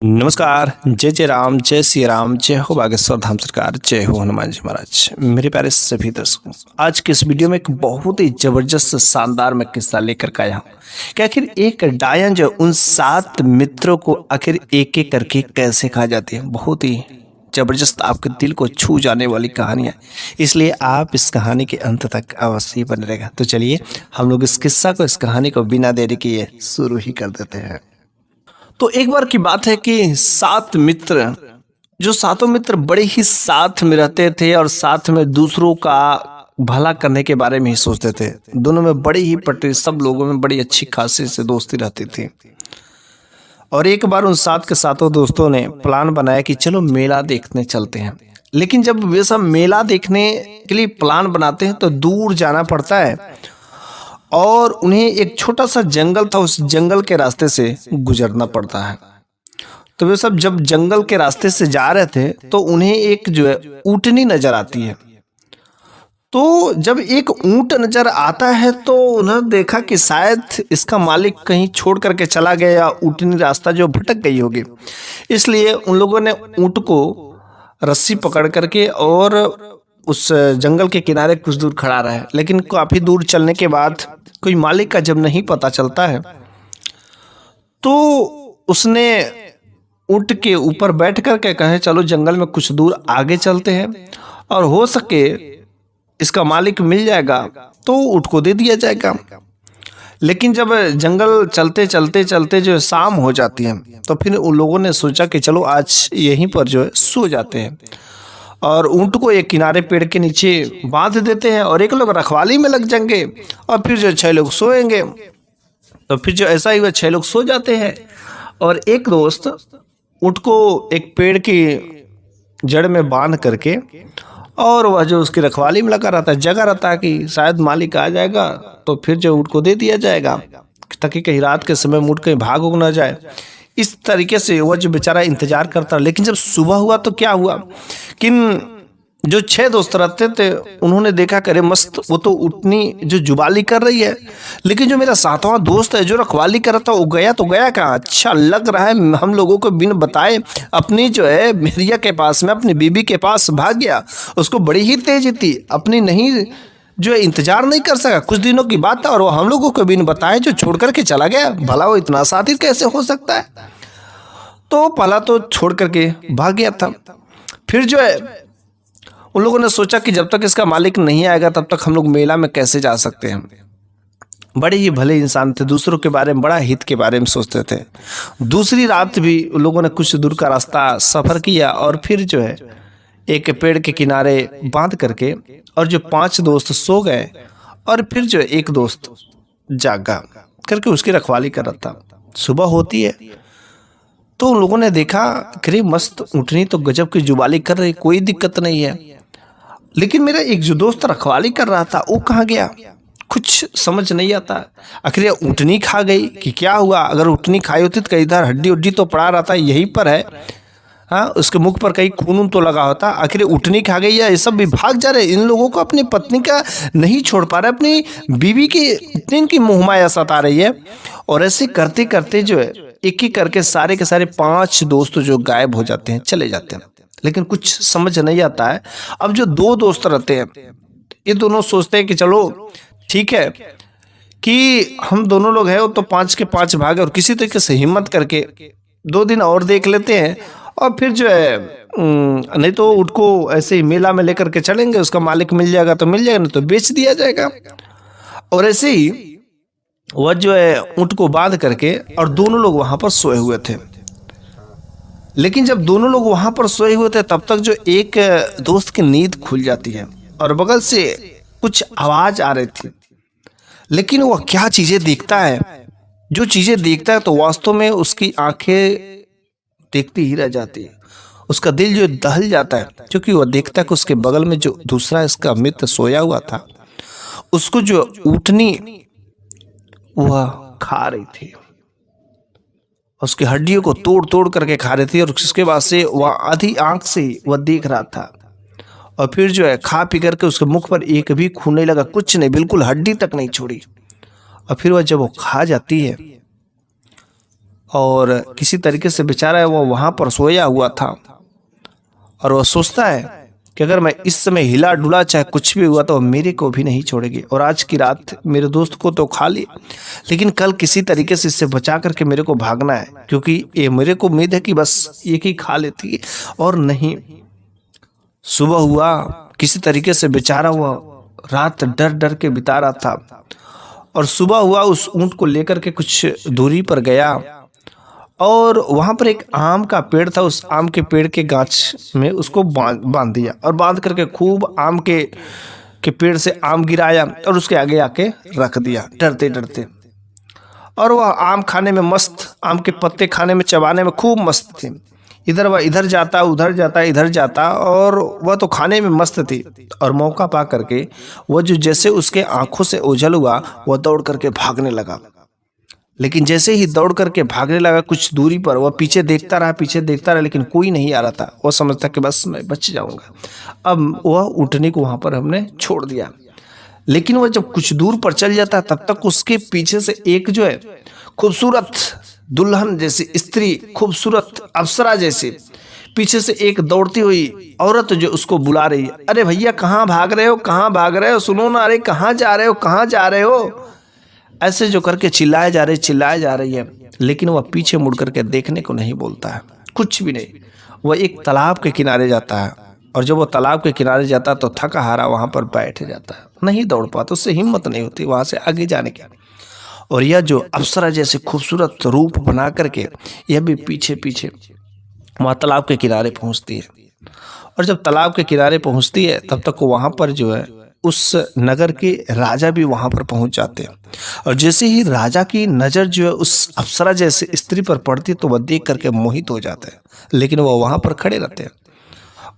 नमस्कार। जय जय राम, जय श्री राम, जय हो बागेश्वर धाम सरकार, जय हो हनुमान जी महाराज। मेरे प्यारे सभी दर्शकों, आज के इस वीडियो में एक बहुत ही जबरदस्त शानदार मैं किस्सा लेकर के आया हूँ कि आखिर एक डायन जो उन 7 मित्रों को आखिर एक एक करके कैसे खा जाती है। बहुत ही जबरदस्त, आपके दिल को छू जाने वाली कहानी है, इसलिए आप इस कहानी के अंत तक अवश्य बने रहेगा। तो चलिए हम लोग इस किस्सा को, इस कहानी को बिना देरी किए शुरू ही कर देते हैं। तो एक बार की बात है कि 7 मित्र, जो सातों मित्र बड़े ही साथ में रहते थे और साथ में दूसरों का भला करने के बारे में ही सोचते थे। दोनों में बड़ी ही पटरी, सब लोगों में बड़ी अच्छी खासी से दोस्ती रहती थी। और एक बार उन 7 के सातों दोस्तों ने प्लान बनाया कि चलो मेला देखने चलते हैं। लेकिन जब वे सब मेला देखने के लिए प्लान बनाते हैं तो दूर जाना पड़ता है और उन्हें एक छोटा सा जंगल था, उस जंगल के रास्ते से गुजरना पड़ता है। तो वे सब जब जंगल के रास्ते से जा रहे थे तो उन्हें एक जो है ऊँटनी नजर आती है। तो जब एक ऊँट नजर आता है तो उन्होंने देखा कि शायद इसका मालिक कहीं छोड़ करके चला गया या ऊँटनी रास्ता जो भटक गई होगी। इसलिए उन लोगों ने ऊँट को रस्सी पकड़ करके और उस जंगल के किनारे कुछ दूर खड़ा रहा है। लेकिन काफी दूर चलने के बाद कोई मालिक का जब नहीं पता चलता है तो उसने ऊँट के ऊपर बैठ करके कहे चलो जंगल में कुछ दूर आगे चलते हैं और हो सके इसका मालिक मिल जाएगा तो ऊँट को दे दिया जाएगा। लेकिन जब जंगल चलते चलते चलते जो शाम हो जाती है तो फिर उन लोगों ने सोचा कि चलो आज यहीं पर जो है सो जाते हैं और ऊँट को एक किनारे पेड़ के नीचे बांध देते हैं और एक लोग रखवाली में लग जाएंगे और फिर जो 6 लोग सोएंगे। तो फिर जो ऐसा ही हुआ, 6 लोग सो जाते हैं और एक दोस्त ऊँट को एक पेड़ की जड़ में बांध करके और वह जो उसकी रखवाली में लगा रहता है, जगह रहता है कि शायद मालिक आ जाएगा तो फिर जो ऊँट को दे दिया जाएगा ताकि कहीं रात के समय ऊँट कहीं भाग उग ना जाए। इस तरीके से वह जो बेचारा इंतजार करता। लेकिन जब सुबह हुआ तो क्या हुआ कि जो 6 दोस्त रहते थे उन्होंने देखा करे मस्त वो तो ऊँटनी जो जुबाली कर रही है, लेकिन जो मेरा 7वां दोस्त है जो रखवाली कर रहा था वो गया तो गया कहाँ। अच्छा लग रहा है हम लोगों को बिन बताए अपनी जो है मेरिया के पास में अपनी बीबी के पास भाग गया। उसको बड़ी ही तेज थी, अपनी नहीं जो इंतजार नहीं कर सका। कुछ दिनों की बात है और वो हम लोगों को बिन बताए जो छोड़ करके चला गया। भला वो इतना शातिर कैसे हो सकता है। तो पहला तो छोड़ करके भाग गया था। फिर जो है उन लोगों ने सोचा कि जब तक इसका मालिक नहीं आएगा तब तक हम लोग मेला में कैसे जा सकते हैं। बड़े ही भले इंसान थे, दूसरों के बारे में बड़ा हित के बारे में सोचते थे। दूसरी रात भी उन लोगों ने कुछ दूर का रास्ता सफर किया और फिर जो है एक पेड़ के किनारे बांध करके और जो 5 दोस्त सो गए और फिर जो एक दोस्त जागा करके उसकी रखवाली कर रहा था। सुबह होती है तो उन लोगों ने देखा कि मस्त ऊँटनी तो गजब की जुबाली कर रही, कोई दिक्कत नहीं है। लेकिन मेरा एक जो दोस्त रखवाली कर रहा था वो कहाँ गया, कुछ समझ नहीं आता। आखिर ऊँटनी खा गई कि क्या हुआ। अगर ऊँटनी खाई होती तो कहीं इधर हड्डी उड्डी तो पड़ा रहता, यहीं पर है। हाँ, उसके मुख पर कहीं खून तो लगा होता। आखिर ऊँटनी खा गई या ये सब भी भाग जा रहे। इन लोगों को अपनी पत्नी का नहीं छोड़ पा रहे, अपनी बीवी की इतनी इनकी मोहमाया सता रही है। और ऐसे करते करते जो है एक एक करके सारे के सारे 5 दोस्त जो गायब हो जाते हैं, चले जाते हैं। लेकिन कुछ समझ नहीं आता है। अब जो 2 दोस्त रहते हैं ये दोनों सोचते हैं कि चलो ठीक है कि हम दोनों लोग हैं तो 5 के 5 भागे और किसी तरीके से हिम्मत करके 2 दिन और देख लेते हैं और फिर जो है नहीं तो ऊँट को ऐसे ही मेला में लेकर के चलेंगे, उसका मालिक मिल जाएगा तो मिल जाएगा, नहीं तो बेच दिया जाएगा। और ऐसे ही वह जो है ऊँट को बांध करके और दोनों लोग वहां पर सोए हुए थे। लेकिन जब दोनों लोग वहां पर सोए हुए थे तब तक जो एक दोस्त की नींद खुल जाती है और बगल से कुछ आवाज आ रही थी। लेकिन वह क्या चीजें देखता है, जो चीजें देखता है तो वास्तव में उसकी आंखें देखती ही रह जाती है। उसका दिल जो दहल जाता है क्योंकि वह देखता है कि उसके बगल में जो दूसरा इसका मित्र सोया हुआ था उसको जो ऊँटनी वह खा रही थी, उसकी हड्डियों को तोड़ तोड़ करके खा रही थी। और उसके बाद से वह आधी आंख से वह देख रहा था और फिर जो है खा पी करके उसके मुख पर एक भी खून नहीं लगा, कुछ नहीं, बिल्कुल हड्डी तक नहीं छोड़ी। और फिर वह जब वो खा जाती है और किसी तरीके से बेचारा वो वहाँ पर सोया हुआ था और वो सोचता है कि अगर मैं इस समय हिला डुला चाहे कुछ भी हुआ तो मेरे को भी नहीं छोड़ेगी। और आज की रात मेरे दोस्त को तो खा ली, लेकिन कल किसी तरीके से इससे बचा करके मेरे को भागना है, क्योंकि ये मेरे को उम्मीद है कि बस एक ही खा लेती और नहीं। सुबह हुआ, किसी तरीके से बेचारा हुआ रात डर डर के बिता रहा था और सुबह हुआ उस ऊंट को लेकर के कुछ दूरी पर गया और वहां पर एक आम का पेड़ था। उस आम के पेड़ के गाछ में उसको बांध दिया और बांध करके खूब आम के पेड़ से आम गिराया और उसके आगे आके रख दिया डरते डरते। और वह आम खाने में मस्त, आम के पत्ते खाने में चबाने में खूब मस्त थी। इधर वह इधर जाता उधर जाता इधर जाता और वह तो खाने में मस्त थी। और मौका पा करके वह जो जैसे उसके आंखों से ओझल हुआ वह दौड़ करके भागने लगा। लेकिन जैसे ही दौड़ करके भागने लगा कुछ दूरी पर वह पीछे देखता रहा, लेकिन कोई नहीं आ रहा था। वह समझता कि बस मैं बच जाऊंगा। अब वह उठने को वहां पर हमने छोड़ दिया, लेकिन वह जब कुछ दूर पर चल जाता तब तक उसके पीछे से एक जो है खूबसूरत दुल्हन जैसी स्त्री, खूबसूरत अप्सरा जैसी पीछे से एक दौड़ती हुई औरत जो उसको बुला रही है, अरे भैया कहाँ भाग रहे हो, कहाँ भाग रहे हो, सुनो ना, अरे कहाँ जा रहे हो, कहाँ जा रहे हो, ऐसे जो करके चिल्लाए जा रही है। लेकिन वह पीछे मुड़ करके देखने को नहीं बोलता है, कुछ भी नहीं। वह एक तालाब के किनारे जाता है और जब वो तालाब के किनारे जाता है तो थका हारा वहां पर बैठ जाता है, नहीं दौड़ पाता, उससे हिम्मत नहीं होती वहां से आगे जाने की। और यह जो अप्सरा जैसे खूबसूरत रूप बना करके यह भी पीछे पीछे वहां तालाब के किनारे पहुंचती है। और जब तालाब के किनारे पहुंचती है तब तक वहां पर जो है उस नगर के राजा भी वहां पर पहुंच जाते हैं। और जैसे ही राजा की नजर जो है उस अप्सरा जैसे स्त्री पर पड़ती है तो वह देख करके मोहित हो जाते हैं, लेकिन वह वहां पर खड़े रहते हैं।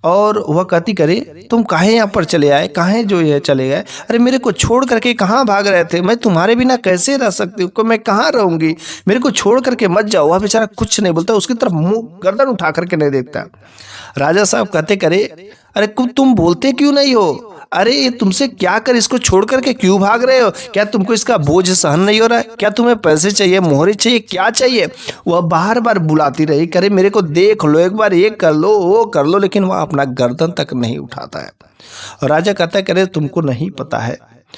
और वह कहती करे, तुम काहे यहाँ पर चले आए, काहे जो ये चले गए, अरे मेरे को छोड़ करके कहाँ भाग रहे थे, मैं तुम्हारे बिना कैसे रह सकती हूँ, मैं कहाँ रहूंगी, मेरे को छोड़ करके मत जाओ। वह बेचारा कुछ नहीं बोलता, उसकी तरफ मुंह गर्दन उठा करके नहीं देखता। राजा साहब कहते करे, अरे तुम बोलते क्यों नहीं हो, अरे ये तुमसे क्या कर, इसको छोड़ करके क्यों भाग रहे हो, क्या तुमको इसका बोझ सहन नहीं हो रहा है, क्या तुम्हें पैसे चाहिए, मोहरे चाहिए, क्या चाहिए। वह बार बार बुलाती रही, करे मेरे को देख लो एक बार, ये कर लो वो कर लो, लेकिन वह अपना गर्दन तक नहीं उठाता है। और राजा कहता है, करे तुमको नहीं पता है,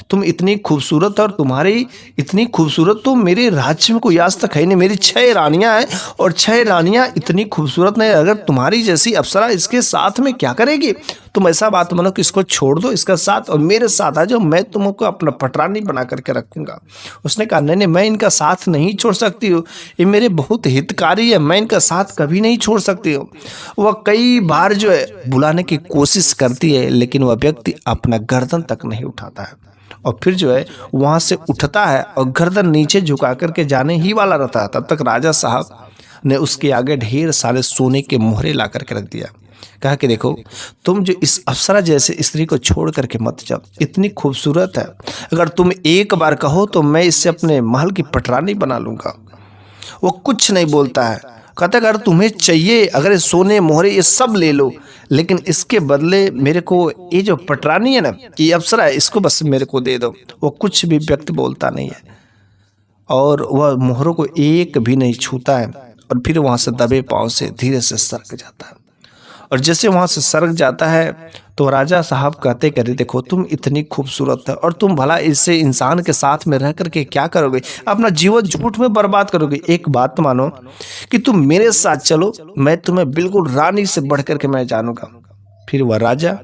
तुम इतनी खूबसूरत और तुम्हारी इतनी खूबसूरत तो मेरे राज्य में कोई आज तक है नहीं। मेरी 6 रानियां हैं और 6 रानियां इतनी खूबसूरत नहीं, अगर तुम्हारी जैसी अप्सरा इसके साथ में क्या करेगी। तुम ऐसा बात मानो कि इसको छोड़ दो, इसका साथ और मेरे साथ आ जाओ, मैं तुमको अपना पटरानी बना करके रखूंगा। उसने कहा, नहीं, मैं इनका साथ नहीं छोड़ सकती हूँ, ये मेरे बहुत हितकारी है, मैं इनका साथ कभी नहीं छोड़ सकती हूँ। वह कई बार जो है बुलाने की कोशिश करती है, लेकिन वह व्यक्ति अपना गर्दन तक नहीं उठाता है। और फिर जो है वहां से उठता है और गर्दन नीचे झुका करके जाने ही वाला रहता है। तब तक राजा साहब ने उसके आगे ढेर सारे सोने के मोहरे ला करके रख दिया। कहा कि देखो, तुम जो इस अप्सरा जैसे स्त्री को छोड़ करके मत जाओ, इतनी खूबसूरत है, अगर तुम एक बार कहो तो मैं इससे अपने महल की पटरानी बना लूंगा। वो कुछ नहीं बोलता है, कहता अगर तुम्हें चाहिए, अगर सोने मोहरे ये सब ले लो, लेकिन इसके बदले मेरे को ये जो पटरानी है ना, ये अप्सरा है, इसको बस मेरे को दे दो। वो कुछ भी व्यक्ति बोलता नहीं है और वह मोहरों को एक भी नहीं छूता है और फिर वहां से दबे पांव से धीरे से सरक जाता है। और जैसे वहां से सरक जाता है तो राजा साहब कहते करे, देखो तुम इतनी खूबसूरत है और तुम भला इससे इंसान के साथ में रह करके क्या करोगे, अपना जीवन झूठ में बर्बाद करोगे। एक बात मानो कि तुम मेरे साथ चलो, मैं तुम्हें बिल्कुल रानी से बढ़ करके मैं जानूंगा। फिर वह राजा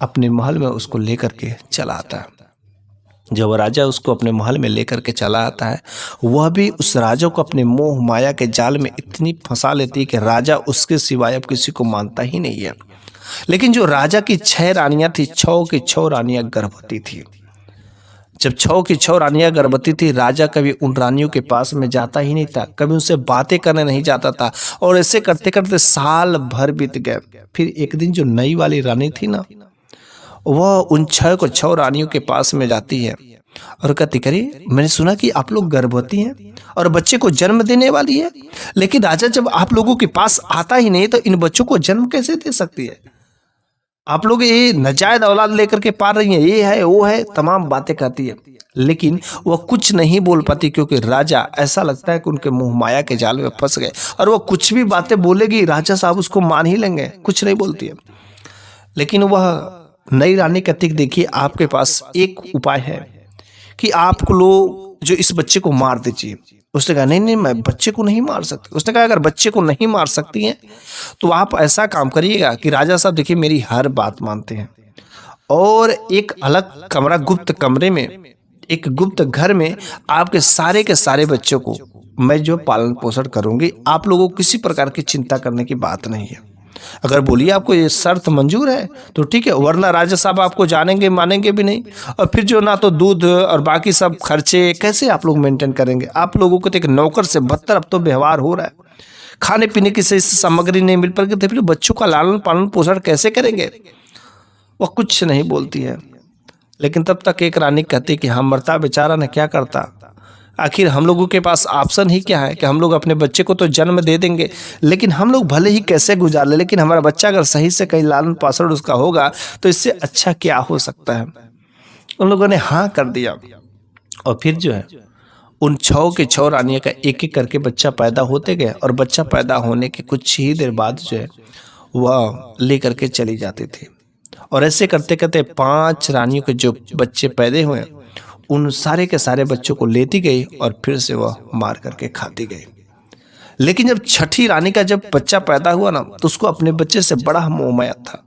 अपने महल में उसको लेकर के चला आता है। जब राजा उसको अपने महल में लेकर के चला आता है, वह भी उस राजा को अपने मोह माया के जाल में इतनी फंसा लेती है कि राजा उसके सिवाय अब किसी को मानता ही नहीं है। लेकिन जो राजा की 6 रानियां थी, 6 की 6 रानियां गर्भवती थी। जब 6 की 6 रानियां गर्भवती थी, राजा कभी उन रानियों के पास में जाता ही नहीं था, कभी उनसे बातें करने नहीं जाता था। और ऐसे करते करते साल भर बीत गए। फिर एक दिन जो नई वाली रानी थी ना, वह उन 6 को 6 रानियों के पास में जाती है और कहती, करे मैंने सुना कि आप लोग गर्भवती हैं और बच्चे को जन्म देने वाली है, लेकिन राजा जब आप लोगों के पास आता ही नहीं तो इन बच्चों को जन्म कैसे दे सकती है। आप लोग ये नाजायज औलाद लेकर के पाल रही हैं, ये है वो है, तमाम बातें कहती है, लेकिन वह कुछ नहीं बोल पाती क्योंकि राजा ऐसा लगता है कि उनके मोह माया के जाल में फंस गए और वह कुछ भी बातें बोलेगी राजा साहब उसको मान ही लेंगे, कुछ नहीं बोलती है। लेकिन वह नई रानी कहती कि देखिए आपके पास एक उपाय है कि आप लोग जो इस बच्चे को मार दीजिए। उसने कहा नहीं नहीं मैं बच्चे को नहीं मार सकती। उसने कहा अगर बच्चे को नहीं मार सकती हैं तो आप ऐसा काम करिएगा कि राजा साहब देखिए मेरी हर बात मानते हैं और एक अलग कमरा, गुप्त कमरे में, एक गुप्त घर में आपके सारे के सारे बच्चों को मैं जो पालन पोषण करूंगी, आप लोगों को किसी प्रकार की चिंता करने की बात नहीं है। अगर बोलिए आपको ये शर्त मंजूर है तो ठीक है, वरना राजा साहब आपको जानेंगे मानेंगे भी नहीं। और फिर जो ना तो दूध और बाकी सब खर्चे कैसे आप लोग मेंटेन करेंगे? आप लोगों को तो एक नौकर से बदतर अब तो व्यवहार हो रहा है, खाने पीने की सही सामग्री नहीं मिल पाएगी तो फिर बच्चों का लालन पालन पोषण कैसे करेंगे? वह कुछ नहीं बोलती है। लेकिन तब तक एक रानी कहती कि हाँ मरता बेचारा ने क्या करता, आखिर हम लोगों के पास ऑप्शन ही क्या है कि हम लोग अपने बच्चे को तो जन्म दे देंगे, लेकिन हम लोग भले ही कैसे गुजार ले, लेकिन हमारा बच्चा अगर सही से कहीं लालन पालन उसका होगा तो इससे अच्छा क्या हो सकता है। उन लोगों ने हाँ कर दिया और फिर जो है उन 6 के 6 रानियों का एक एक करके बच्चा पैदा होते गए और बच्चा पैदा होने के कुछ ही देर बाद जो है वह लेकर के चली जाती थी। और ऐसे करते करते 5 रानियों के जो बच्चे पैदा हुए उन सारे के सारे बच्चों को लेती गई और फिर से वह मार करके खाती गई। लेकिन जब छठी रानी का जब बच्चा पैदा हुआ ना तो उसको अपने बच्चे से बड़ा मोह माया था।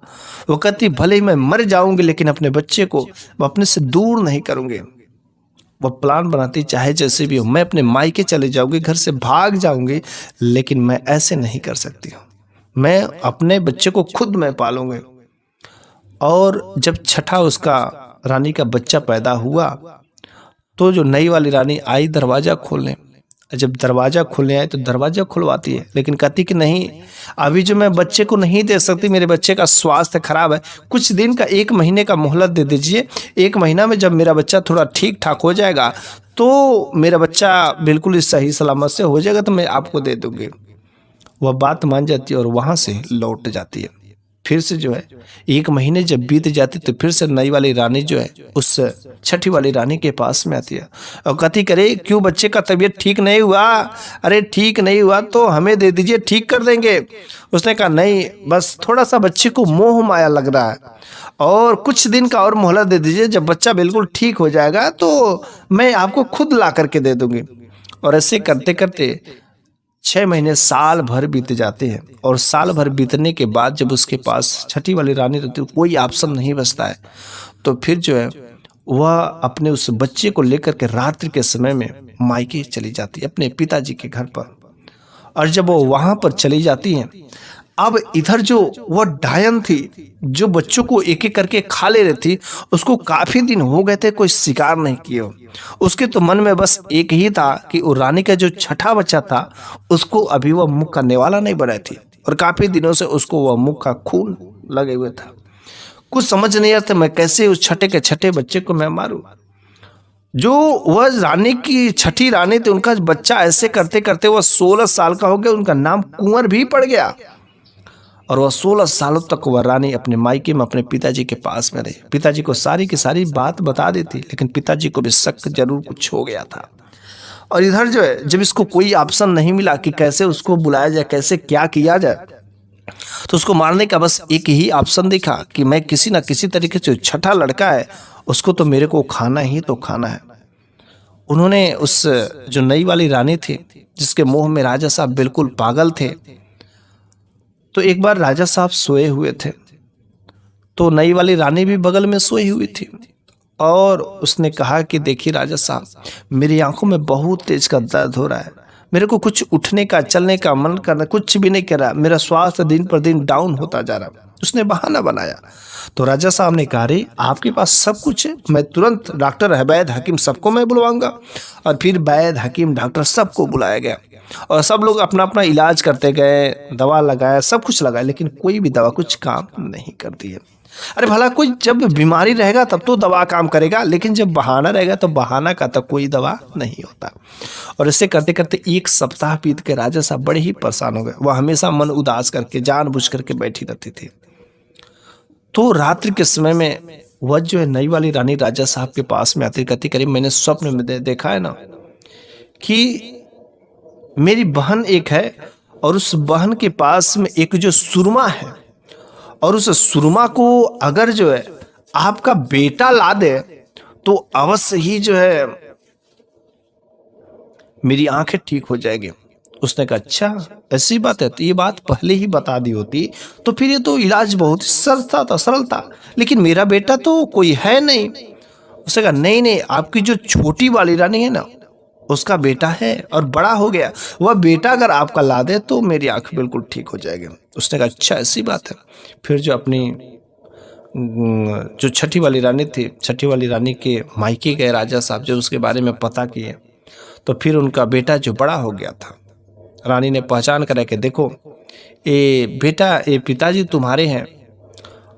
वो कहती भले ही मैं मर जाऊंगी लेकिन अपने बच्चे को मैं अपने से दूर नहीं करूंगी। वह प्लान बनाती चाहे जैसे भी हो, मैं अपने मायके चले जाऊंगी, घर से भाग जाऊंगी, लेकिन मैं ऐसे नहीं कर सकती हूँ, मैं अपने बच्चे को खुद मैं पालूंगी। और जब छठा उसका रानी का बच्चा पैदा हुआ तो जो नई वाली रानी आई दरवाजा खोलने। जब दरवाजा खोलने आए तो दरवाजा खुलवाती है, लेकिन कहती कि नहीं अभी जो मैं बच्चे को नहीं दे सकती, मेरे बच्चे का स्वास्थ्य खराब है, कुछ दिन का 1 महीने का मोहलत दे दीजिए। 1 महीना में जब मेरा बच्चा थोड़ा ठीक ठाक हो जाएगा तो मेरा बच्चा बिल्कुल सही सलामत से हो जाएगा तो मैं आपको दे दूंगी। वह बात मान जाती है और वहां से लौट जाती है। फिर से जो है 1 महीने जब बीत जाते तो फिर से नई वाली रानी जो है उस छठी वाली रानी के पास में आती है और कहती करे क्यों बच्चे का तबीयत ठीक नहीं हुआ? अरे ठीक नहीं हुआ तो हमें दे दीजिए, ठीक कर देंगे। उसने कहा नहीं बस थोड़ा सा बच्चे को मोह माया लग रहा है और कुछ दिन का और मोहलत दे दीजिए, जब बच्चा बिल्कुल ठीक हो जाएगा तो मैं आपको खुद ला करके दे दूंगी। और ऐसे करते करते 6 महीने साल भर बीत जाते हैं और साल भर बीतने के बाद जब उसके पास छठी वाली रानी रहती है कोई ऑप्शन नहीं बचता है तो फिर जो है वह अपने उस बच्चे को लेकर के रात्रि के समय में मायके चली जाती है अपने पिताजी के घर पर। और जब वो वहां पर चली जाती हैं अब इधर जो वह डायन थी जो बच्चों को एक एक करके खा ले रही थी, उसको काफी दिन हो गए थे कोई शिकार नहीं किया। उसके तो मन में बस एक ही था कि वो रानी का जो छठा बच्चा था उसको अभी वह मुख का नेवाला नहीं बनाई थी और काफी दिनों से उसको वह मुख का खून लगे हुए था। कुछ समझ नहीं आता मैं कैसे उस छठे के छठे बच्चे को मैं मारूं। जो वह रानी की छठी रानी थी उनका बच्चा ऐसे करते करते वह 16 साल का हो गया, उनका नाम कुंवर भी पड़ गया और वह 16 सालों तक वह रानी अपने मायके में अपने पिताजी के पास में रही। पिताजी को सारी की सारी बात बता दी थी, लेकिन पिताजी को भी शक जरूर कुछ हो गया था। और इधर जो है जब इसको कोई ऑप्शन नहीं मिला कि कैसे उसको बुलाया जाए, कैसे क्या किया जाए, तो उसको मारने का बस एक ही ऑप्शन दिखा कि मैं किसी ना किसी तरीके से छठा लड़का है उसको तो मेरे को खाना ही तो खाना है। उन्होंने उस जो नई वाली रानी थी जिसके मोह में राजा साहब बिल्कुल पागल थे, तो एक बार राजा साहब सोए हुए थे तो नई वाली रानी भी बगल में सोई हुई थी और उसने कहा कि देखिए राजा साहब मेरी आंखों में बहुत तेज का दर्द हो रहा है, मेरे को कुछ उठने का चलने का मन करना कुछ भी नहीं कर रहा, मेरा स्वास्थ्य दिन पर दिन डाउन होता जा रहा। उसने बहाना बनाया तो राजा साहब ने कहा रे आपके पास सब कुछ है, मैं तुरंत डॉक्टर वैद हकीम सबको मैं बुलवाऊंगा। और फिर वैद हकीम डॉक्टर सबको बुलाया गया और सब लोग अपना अपना इलाज करते गए, दवा लगाया, सब कुछ लगाया, लेकिन कोई भी दवा कुछ काम नहीं करती है। अरे भला कोई जब बीमारी रहेगा तब तो दवा काम करेगा, लेकिन जब बहाना रहेगा तो बहाना का तो कोई दवा नहीं होता। और ऐसे करते करते 1 सप्ताह बीत के राजा साहब बड़े ही परेशान हो गए। वह हमेशा मन उदास करके जानबूझ करके बैठी रहती थी। तो रात्रि के समय में वह जो है नई वाली रानी राजा साहब के पास में आती, कहती करीब मैंने स्वप्न में देखा है ना कि मेरी बहन एक है और उस बहन के पास में एक जो सुरमा है, और उस सुरमा को अगर जो है आपका बेटा ला दे तो अवश्य ही जो है मेरी आंखें ठीक हो जाएगी। उसने कहा अच्छा ऐसी बात है, तो ये बात पहले ही बता दी होती तो फिर ये तो इलाज बहुत सरल था, लेकिन मेरा बेटा तो कोई है नहीं। उसने कहा नहीं नहीं, आपकी जो छोटी वाली रानी है ना उसका बेटा है और बड़ा हो गया, वह बेटा अगर आपका ला दे तो मेरी आंख बिल्कुल ठीक हो जाएगी। उसने कहा अच्छा ऐसी बात है। फिर जो अपनी जो छठी वाली रानी थी, छठी वाली रानी के मायके गए राजा साहब, जो उसके बारे में पता किए तो फिर उनका बेटा जो बड़ा हो गया था, रानी ने पहचान कर के देखो ये बेटा, ये पिताजी तुम्हारे हैं,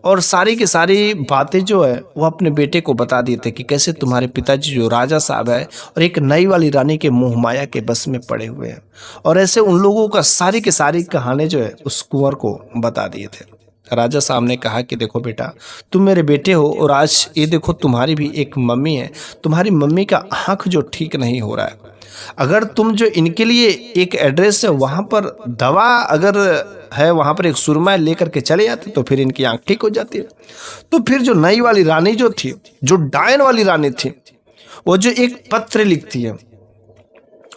और सारी की सारी बातें जो है वो अपने बेटे को बता दिए थे कि कैसे तुम्हारे पिताजी जो राजा साहब है और एक नई वाली रानी के मोह माया के बस में पड़े हुए हैं, और ऐसे उन लोगों का सारी की सारी कहानी जो है उस कुंवर को बता दिए थे। राजा साहब ने कहा कि देखो बेटा तुम मेरे बेटे हो, और आज ये देखो तुम्हारी भी एक मम्मी है, तुम्हारी मम्मी का आँख जो ठीक नहीं हो रहा है, अगर तुम जो इनके लिए एक एड्रेस है वहाँ पर दवा अगर है, वहाँ पर एक सुरमा लेकर के चले जाते तो फिर इनकी आंख ठीक हो जाती है। तो फिर जो नई वाली रानी जो थी, जो डायन वाली रानी थी, वो जो एक पत्र लिखती है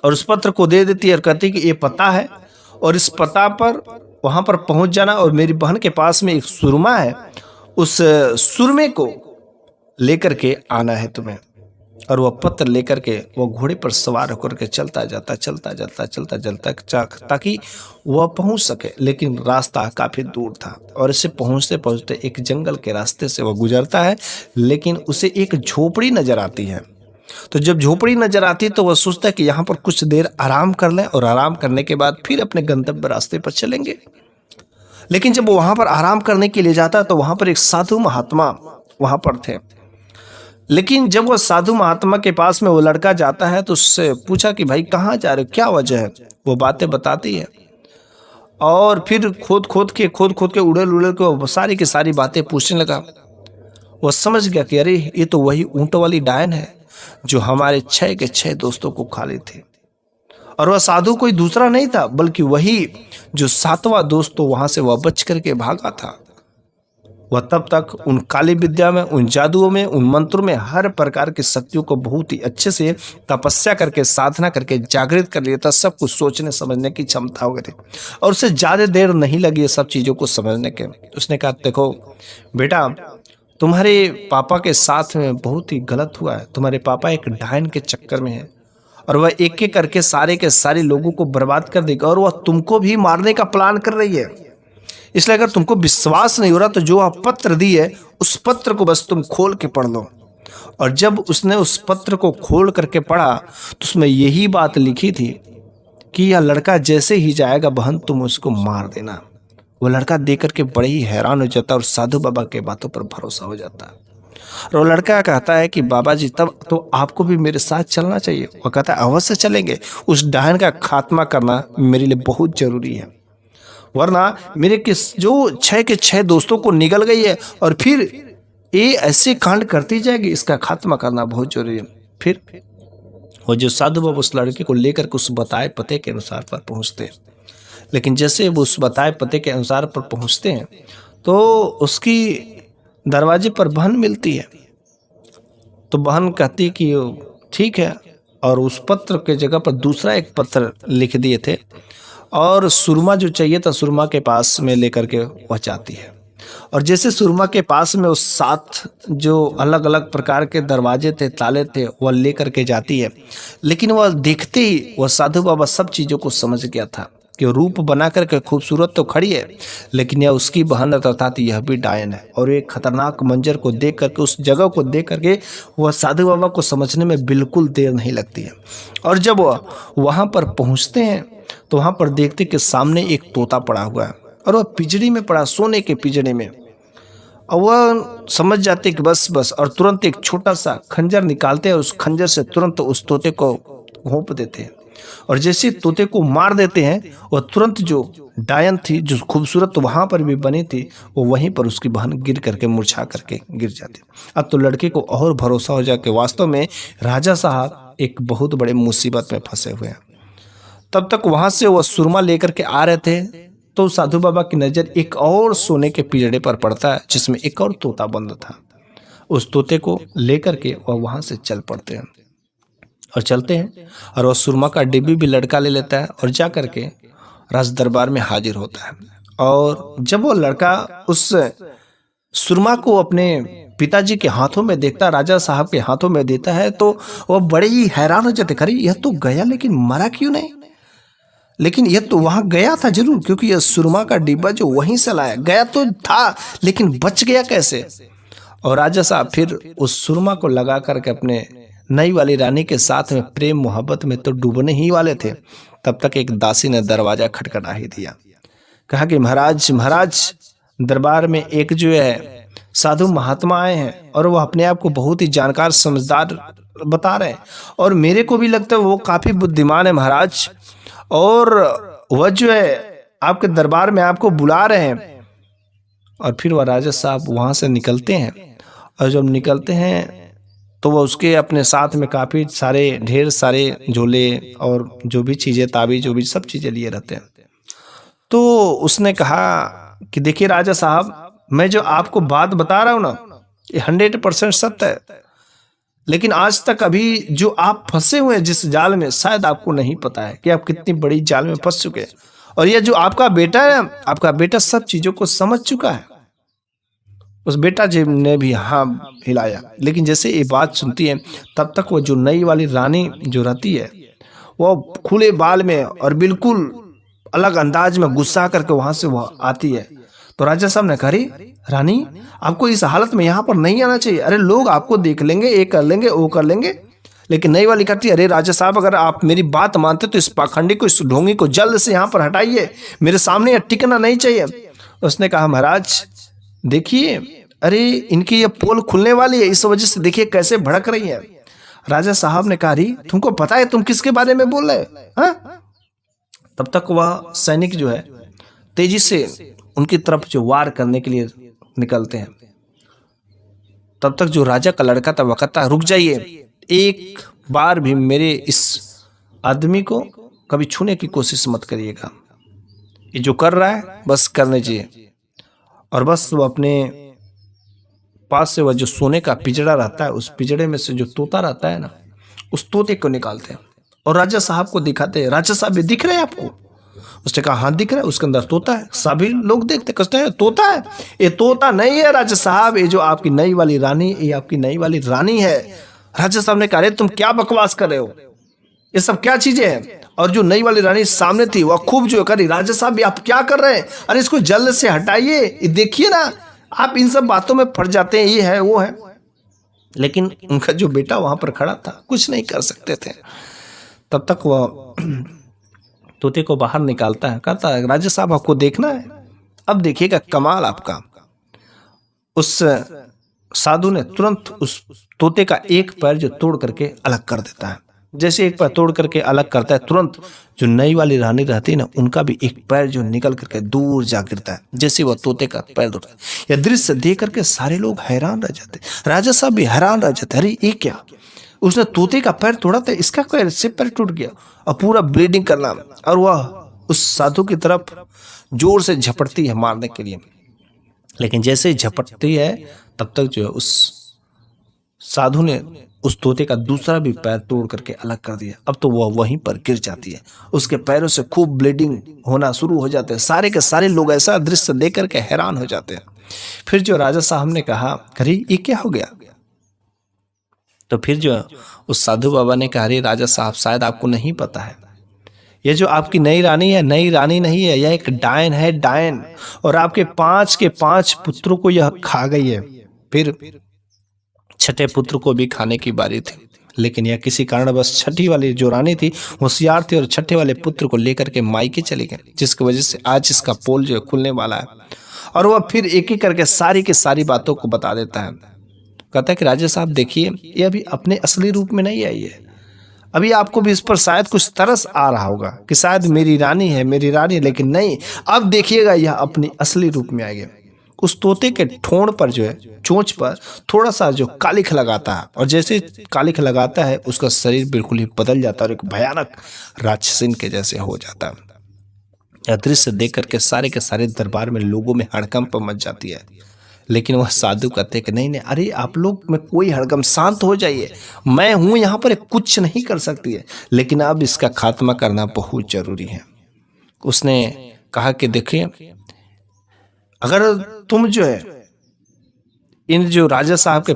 और उस पत्र को दे देती है और कहती है कि ये पता है और इस पता पर वहाँ पर पहुँच जाना, और मेरी बहन के पास में एक सुरमा है, उस सुरमे को लेकर के आना है तुम्हें। और वह पत्र लेकर के वह घोड़े पर सवार होकर के चलता जाता ताकि वह पहुंच सके, लेकिन रास्ता काफ़ी दूर था और इसे पहुंचते पहुंचते एक जंगल के रास्ते से वह गुजरता है, लेकिन उसे एक झोपड़ी नजर आती है। तो जब झोपड़ी नजर आती तो वह सोचता है कि यहाँ पर कुछ देर आराम कर लें और आराम करने के बाद फिर अपने गंतव्य रास्ते पर चलेंगे। लेकिन जब वो वहाँ पर आराम करने के लिए जाता तो वहाँ पर एक साधु महात्मा वहाँ पर थे। लेकिन जब वह साधु महात्मा के पास में वो लड़का जाता है तो उससे पूछा कि भाई कहाँ जा रहे हो, क्या वजह है। वो बातें बताती है और फिर खोद खोद के उड़ेल के सारी की सारी बातें पूछने लगा। वो समझ गया कि अरे ये तो वही ऊंट वाली डायन है जो हमारे 6 के 6 दोस्तों को खा ली थी, और वह साधु कोई दूसरा नहीं था बल्कि वही जो 7वां दोस्त तो वहां से वह बच करके भागा था। वह तब तक उन काली विद्या में, उन जादुओं में, उन मंत्रों में, हर प्रकार की शक्तियों को बहुत ही अच्छे से तपस्या करके, साधना करके जागृत कर लिया था। सब कुछ सोचने समझने की क्षमता हो गई थी और उसे ज़्यादा देर नहीं लगी ये सब चीज़ों को समझने के। उसने कहा देखो बेटा तुम्हारे पापा के साथ में बहुत ही गलत हुआ है। तुम्हारे पापा एक डायन के चक्कर में है और वह एक एक करके सारे के सारे लोगों को बर्बाद कर देगा, और वह तुमको भी मारने का प्लान कर रही है। इसलिए अगर तुमको विश्वास नहीं हो रहा तो जो आप पत्र दी है उस पत्र को बस तुम खोल के पढ़ लो। और जब उसने उस पत्र को खोल करके पढ़ा तो उसमें यही बात लिखी थी कि यह लड़का जैसे ही जाएगा बहन तुम उसको मार देना। वो लड़का देख करके बड़े ही हैरान हो जाता और साधु बाबा के बातों पर भरोसा हो जाता। और वो लड़का कहता है कि बाबा जी तब तो आपको भी मेरे साथ चलना चाहिए। वो कहता है अवश्य चलेंगे, उस डायन का खात्मा करना मेरे लिए बहुत जरूरी है, वरना मेरे किस जो 6 के 6 दोस्तों को निगल गई है और फिर ये ऐसे कांड करती जाएगी, इसका खात्मा करना बहुत जरूरी है। फिर वो जो साधु बाबा उस लड़के को लेकर के उस बताए पते के अनुसार पर पहुंचते हैं, लेकिन जैसे वो उस बताए पते के अनुसार पर पहुंचते हैं तो उसकी दरवाजे पर बहन मिलती है। तो बहन कहती कि ठीक है, और उस पत्र के जगह पर दूसरा एक पत्र लिख दिए थे और सुरमा जो चाहिए था सुरमा के पास में लेकर के वह जाती है। और जैसे सुरमा के पास में उस 7 जो अलग अलग प्रकार के दरवाजे थे, ताले थे, वह लेकर के जाती है। लेकिन वह देखते ही वह साधु बाबा सब चीज़ों को समझ गया था कि रूप बना करके खूबसूरत तो खड़ी है, लेकिन यह उसकी बहन अर्थात यह भी डायन है। और एक खतरनाक मंजर को देख करके, उस जगह को देख करके वह साधु बाबा को समझने में बिल्कुल देर नहीं लगती है। और जब वह वहाँ पर पहुँचते हैं तो वहाँ पर देखते कि सामने एक तोता पड़ा हुआ है और वह पिंजड़ी में पड़ा, सोने के पिंजड़े में। और वह समझ जाते कि बस, और तुरंत एक छोटा सा खंजर निकालते हैं, उस खंजर से तुरंत उस तोते को घोंप देते हैं। और जैसे तोते को मार देते हैं, वह तुरंत जो डायन थी, जो खूबसूरत तो वहां पर भी बनी थी, वो वहीं पर उसकी बहन गिर करके मुरझा करके गिर जाती। अब तो लड़के को और भरोसा हो जाए कि वास्तव में राजा साहब एक बहुत बड़े मुसीबत में फंसे हुए हैं। तब तक वहां से वह सुरमा लेकर के आ रहे थे, तो साधु बाबा की नजर एक और सोने के पिंजड़े पर पड़ता है, जिसमें एक और तोता बंद था। उस तोते को लेकर के वह वहां से चल पड़ते हैं और चलते हैं, और वह सुरमा का डिब्बी भी लड़का ले लेता है और जा करके राज दरबार में हाजिर होता है। और जब वो लड़का उस सुरमा को अपने पिताजी के हाथों में देखता, राजा साहब के हाथों में देता है, तो वह बड़े ही हैरान हो जाते, अरे यह तो गया लेकिन मरा क्यों नहीं। लेकिन यह तो वहां गया था जरूर, क्योंकि यह सुरमा का डिब्बा जो वहीं से लाया गया तो था, लेकिन बच गया कैसे। और राजा साहब फिर उस सुरमा को लगा करके अपने नई वाली रानी के साथ में प्रेम मोहब्बत में तो डूबने ही वाले थे। तब तक एक दासी ने दरवाजा खटखटा ही दिया। कहा कि महाराज महाराज, दरबार में एक जो है साधु महात्मा आए हैं, और वो अपने आप को बहुत ही जानकार समझदार बता रहे हैं, और मेरे को भी लगता है वो काफी बुद्धिमान है महाराज, और वह जो है आपके दरबार में आपको बुला रहे हैं। और फिर वह राजा साहब वहां से निकलते हैं, और जब निकलते हैं तो वह उसके अपने साथ में काफी सारे ढेर सारे झोले और जो भी चीजें, ताबीज जो भी सब चीजें लिए रहते हैं। तो उसने कहा कि देखिए राजा साहब, मैं जो आपको बात बता रहा हूं ना, ये 100% सत्य है, लेकिन आज तक अभी जो आप फंसे हुए हैं जिस जाल में, शायद आपको नहीं पता है कि आप कितनी बड़ी जाल में फंस चुके हैं। और ये जो आपका बेटा है, आपका बेटा सब चीजों को समझ चुका है। उस बेटा जी ने भी हाँ हिलाया, लेकिन जैसे ये बात सुनती है, तब तक वो जो नई वाली रानी जो रहती है, वो खुले बाल में और बिल्कुल अलग अंदाज में गुस्सा करके वहां से वह आती है। तो राजा साहब ने कहा, रानी आपको इस हालत में यहाँ पर नहीं आना चाहिए, अरे लोग आपको देख लेंगे, ये कर लेंगे, वो कर लेंगे। लेकिन नई वाली कहती है, अरे राजा साहब, अगर आप मेरी बात मानते तो इस पाखंडी को, इस ढोंगी को जल्द से यहाँ पर हटाइए, मेरे सामने टिकना नहीं चाहिए। उसने कहा, महाराज देखिए, अरे इनकी ये पोल खुलने वाली है, इस वजह से देखिए कैसे भड़क रही है। राजा साहब ने कहा, तुमको पता है तुम किसके बारे में बोल रहे हैं? तब तक वह सैनिक जो है तेजी से उनकी तरफ जो वार करने के लिए निकलते हैं। तब तक जो राजा का लड़का था वह कहता, रुक जाइए, एक बार भी मेरे इस आदमी को कभी छूने की कोशिश मत करिएगा, ये जो कर रहा है बस करने चाहिए। और बस वो अपने पास से वह जो सोने का पिंजड़ा रहता है, उस पिंजड़े में से जो तोता रहता है ना, उस तोते को निकालते हैं और राजा साहब को दिखाते हैं। राजा साहब, ये दिख रहा है आपको? उसने कहा, हाँ दिख रहा है, उसके अंदर तोता है। सभी लोग देखते, कहते हैं तोता है। ये तोता नहीं है राजा साहब, ये जो आपकी नई वाली रानी, ये आपकी नई वाली रानी है। राजा साहब ने कहा, अरे तुम क्या बकवास कर रहे हो, ये सब क्या चीजें हैं? और जो नई वाली रानी सामने थी वह खूब जो करी, राजा साहब आप क्या कर रहे हैं, अरे इसको जल्द से हटाइए, ये देखिए ना, आप इन सब बातों में फट जाते हैं, ये है वो है। लेकिन उनका जो बेटा वहां पर खड़ा था, कुछ नहीं कर सकते थे। तब तक वह तोते को बाहर निकालता है, कहता है, राजा साहब आपको देखना है, अब देखिएगा कमाल आपका। उस साधु ने तुरंत उस तोते का एक पैर जो तोड़ करके अलग कर देता है। जैसे एक पैर तोड़ करके अलग करता है, तुरंत जो नई वाली रानी रहती है ना, उनका भी एक पैर जो निकल करके दूर जा गिरता है, जैसे वह तोते का पैर तोड़ता है। यह दृश्य देख करके सारे लोग हैरान रह जाते, राजा साहब भी हैरान रह जाते, अरे ये क्या, उसने तोते का पैर तोड़ा था, इसका कैसे पैर टूट गया, और पूरा ब्लीडिंग करना। और वह उस साधु की तरफ जोर से झपटती है मारने के लिए, लेकिन जैसे ही झपटती है, तब तक जो है उस साधु ने उस तोते का दूसरा भी पैर तोड़ करके अलग कर दिया। अब तो वह वहीं पर गिर जाती है, उसके पैरों से खूब ब्लीडिंग होना शुरू हो जाते हैं। सारे के सारे लोग ऐसा दृश्य देख करके हैरान हो जाते हैं। फिर जो राजा साहब ने कहा, अरे ये क्या हो गया? तो फिर जो उस साधु बाबा ने कहा, अरे राजा साहब, शायद आपको नहीं पता है, ये जो आपकी नई रानी है, नई रानी नहीं है, यह एक डायन है, डायन, और आपके 5 के 5 पुत्रों को यह खा गई है। फिर छठे पुत्र को भी खाने की बारी थी, लेकिन यह किसी कारणवश छठी वाली जो रानी थी होशियार थी, और छठे वाले पुत्र को लेकर के मायके चले गए, जिसकी वजह से आज इसका पोल जो है खुलने वाला है। और वह फिर एक एक करके सारी की सारी बातों को बता देता है। कहता है कि राजा साहब देखिए, ये अभी अपने असली रूप में नहीं आई है, अभी आपको भी इस पर शायद कुछ तरस आ रहा होगा कि शायद मेरी रानी है, मेरी रानी, लेकिन नहीं, अब देखिएगा यह अपनी असली रूप में आएगी। उस तोते के ठोड़ पर जो है, चोंच पर थोड़ा सा जो कालिख लगाता है, और जैसे कालिख लगाता है उसका शरीर बिल्कुल ही बदल जाता है और एक भयानक राक्षसिन के जैसे हो जाता है। यह दृश्य देख करके सारे के सारे दरबार में लोगों में हड़कंप मच जाती है। लेकिन वह साधु कहते कि नहीं नहीं, अरे आप लोग में कोई हड़कंप, शांत हो जाइए, मैं हूं यहाँ पर, कुछ नहीं कर सकती है, लेकिन अब इसका खात्मा करना बहुत जरूरी है। उसने कहा कि देखिए, अगर तुम जो है इन जो राजा साहब के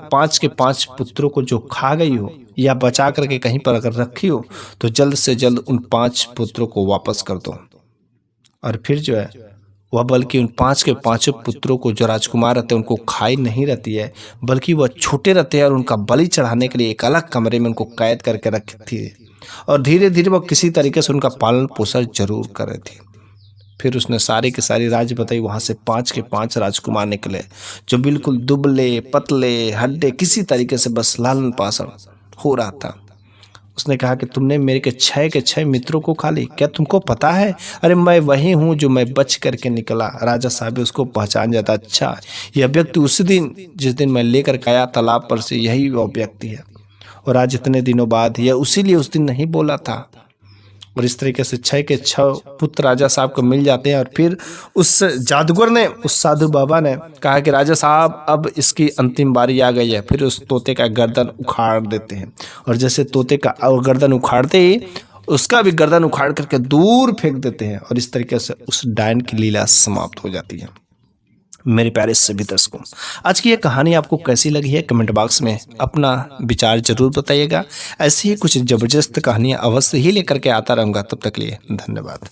पांच पुत्रों को जो खा गई हो या बचा करके कहीं पर अगर रखी हो, तो जल्द से जल्द उन 5 पुत्रों को वापस कर दो। और फिर जो है वह बल्कि उन 5 के 5 पुत्रों को, जो राजकुमार रहते हैं, उनको खाई नहीं रहती है, बल्कि वह छोटे रहते हैं और उनका बलि चढ़ाने के लिए एक अलग कमरे में उनको कैद करके रखी थी। और धीरे धीरे वह किसी तरीके से उनका पालन पोषण जरूर कर रही थी। फिर उसने सारी की सारी राज बताई। वहां से 5 के 5 राजकुमार निकले, जो बिल्कुल दुबले पतले हड्डे, किसी तरीके से बस लालन पालन हो रहा था। उसने कहा कि तुमने मेरे के 6 मित्रों को खा ली, क्या तुमको पता है? अरे मैं वही हूँ जो मैं बच करके निकला। राजा साहब उसको पहचान जाता, अच्छा यह व्यक्ति उस दिन, जिस दिन मैं लेकर गया तालाब पर से, यही वो व्यक्ति है। और आज इतने दिनों बाद यह उसीलिए उस दिन नहीं बोला था। और इस तरीके से 6 के 6 पुत्र राजा साहब को मिल जाते हैं। और फिर उस जादूगर ने, उस साधु बाबा ने कहा कि राजा साहब अब इसकी अंतिम बारी आ गई है। फिर उस तोते का गर्दन उखाड़ देते हैं, और जैसे तोते का गर्दन उखाड़ते ही उसका भी गर्दन उखाड़ करके दूर फेंक देते हैं। और इस तरीके से उस डायन की लीला समाप्त हो जाती है। मेरे प्यारे सभी दर्शकों, आज की ये कहानी आपको कैसी लगी है, कमेंट बॉक्स में अपना विचार जरूर बताइएगा। ऐसी ही कुछ जबरदस्त कहानियां अवश्य ही लेकर के आता रहूंगा। तब तक के लिए धन्यवाद।